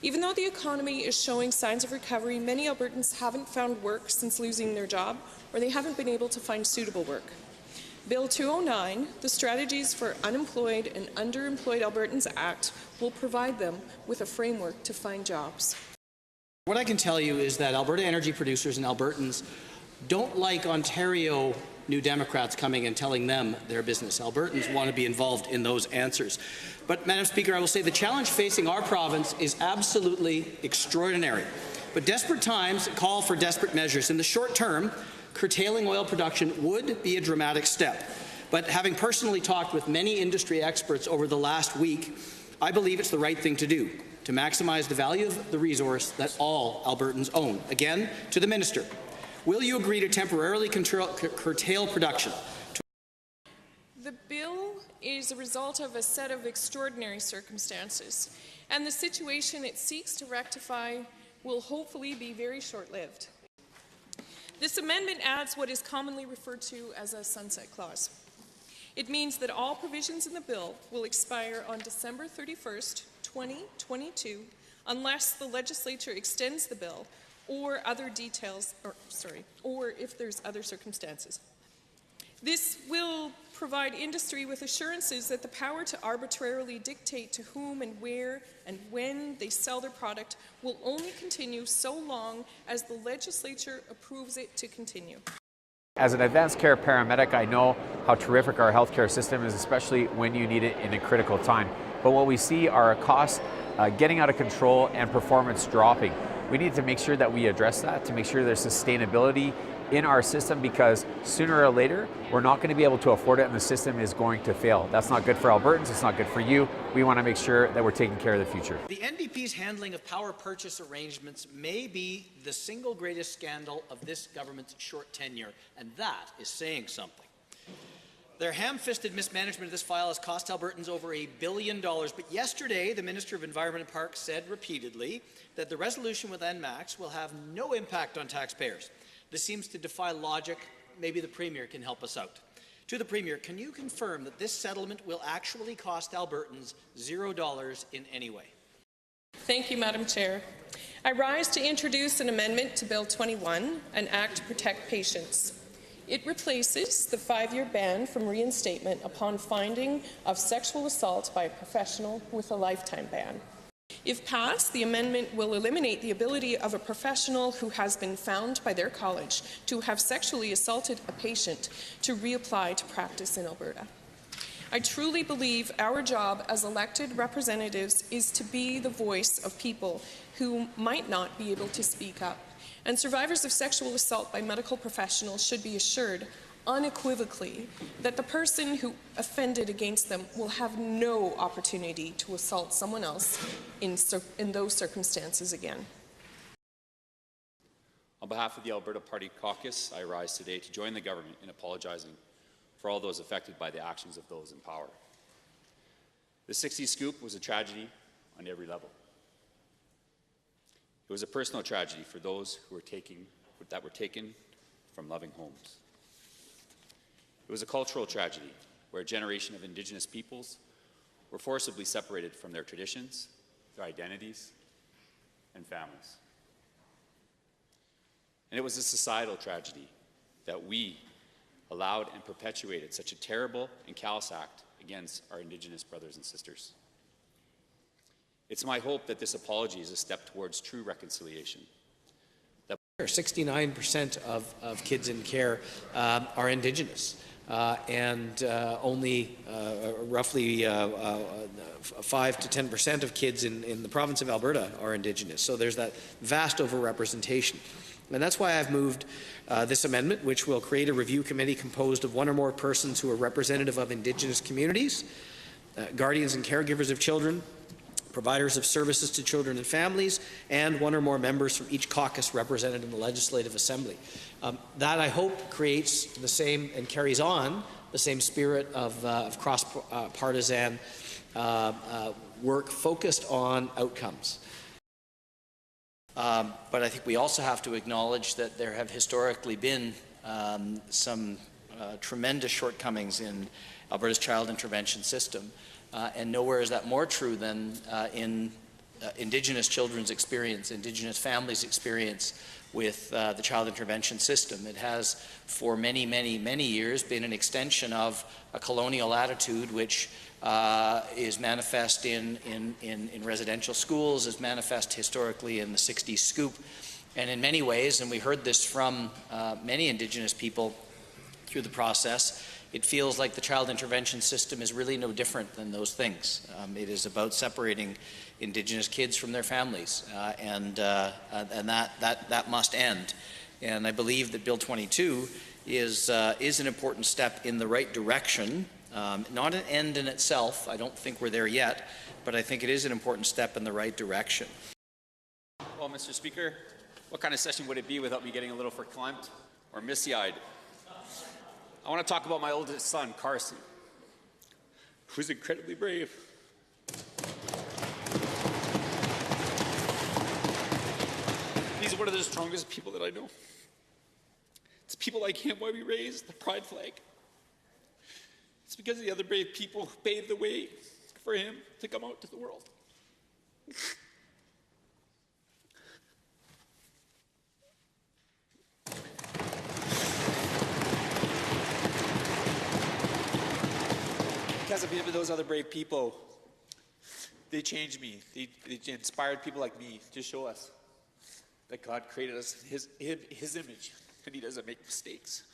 Even though the economy is showing signs of recovery, many Albertans haven't found work since losing their job, or they haven't been able to find suitable work. Bill 209, the Strategies for Unemployed and Underemployed Albertans Act, will provide them with a framework to find jobs. What I can tell you is that Alberta energy producers and Albertans don't like Ontario New Democrats coming and telling them their business. Albertans want to be involved in those answers. But, Madam Speaker, I will say the challenge facing our province is absolutely extraordinary. But desperate times call for desperate measures. In the short term, curtailing oil production would be a dramatic step. But having personally talked with many industry experts over the last week, I believe it's the right thing to do to maximize the value of the resource that all Albertans own. Again, to the Minister, will you agree to temporarily curtail production? The bill is a result of a set of extraordinary circumstances, and the situation it seeks to rectify will hopefully be very short-lived. This amendment adds what is commonly referred to as a sunset clause. It means that all provisions in the bill will expire on December 31st, 2022, unless the Legislature extends the bill or or if there's other circumstances. This will provide industry with assurances that the power to arbitrarily dictate to whom and where and when they sell their product will only continue so long as the Legislature approves it to continue. As an advanced care paramedic, I know how terrific our healthcare system is, especially when you need it in a critical time. But what we see are costs getting out of control and performance dropping. We need to make sure that we address that, to make sure there's sustainability in our system, because sooner or later we're not going to be able to afford it and the system is going to fail. That's not good for Albertans, it's not good for you. We want to make sure that we're taking care of the future. The NDP's handling of power purchase arrangements may be the single greatest scandal of this government's short tenure, and that is saying something. Their ham-fisted mismanagement of this file has cost Albertans over $1 billion, but yesterday the Minister of Environment and Parks said repeatedly that the resolution with NMAX will have no impact on taxpayers. This seems to defy logic. Maybe the Premier can help us out. To the Premier, can you confirm that this settlement will actually cost Albertans $0 in any way? Thank you, Madam Chair. I rise to introduce an amendment to Bill 21, an act to protect patients. It replaces the 5-year ban from reinstatement upon finding of sexual assault by a professional with a lifetime ban. If passed, the amendment will eliminate the ability of a professional who has been found by their college to have sexually assaulted a patient to reapply to practice in Alberta. I truly believe our job as elected representatives is to be the voice of people who might not be able to speak up, and survivors of sexual assault by medical professionals should be assured unequivocally that the person who offended against them will have no opportunity to assault someone else in those circumstances again. On behalf of the Alberta Party Caucus, I rise today to join the government in apologizing for all those affected by the actions of those in power. The 60 scoop was a tragedy on every level. It was a personal tragedy for those who were taken from loving homes. It was a cultural tragedy where a generation of Indigenous peoples were forcibly separated from their traditions, their identities, and families. And it was a societal tragedy that we allowed and perpetuated such a terrible and callous act against our Indigenous brothers and sisters. It's my hope that this apology is a step towards true reconciliation. 69% of kids in care are Indigenous, and only roughly 5 to 10% of kids in the province of Alberta are Indigenous. So there's that vast overrepresentation. And that's why I've moved this amendment, which will create a review committee composed of one or more persons who are representative of Indigenous communities, guardians and caregivers of children, providers of services to children and families, and one or more members from each caucus represented in the Legislative Assembly. That, I hope, creates the same and carries on the same spirit of cross-partisan work focused on outcomes. But I think we also have to acknowledge that there have historically been some tremendous shortcomings in Alberta's child intervention system. And nowhere is that more true than in Indigenous children's experience, Indigenous families' experience with the child intervention system. It has, for many, many, many years, been an extension of a colonial attitude which is manifest in residential schools, is manifest historically in the 60s scoop, and in many ways, and we heard this from many Indigenous people through the process, it feels like the child intervention system is really no different than those things. It is about separating Indigenous kids from their families, and that must end. And I believe that Bill 22 is an important step in the right direction. Not an end in itself. I don't think we're there yet, but I think it is an important step in the right direction. Well, Mr. Speaker, what kind of session would it be without me getting a little verklempt or misty-eyed? I want to talk about my oldest son, Carson, who's incredibly brave. He's one of the strongest people that I know. It's people like him why we raised the pride flag. It's because of the other brave people who paved the way for him to come out to the world. Because of those other brave people, they changed me. They inspired people like me to show us that God created us in His image, and He doesn't make mistakes.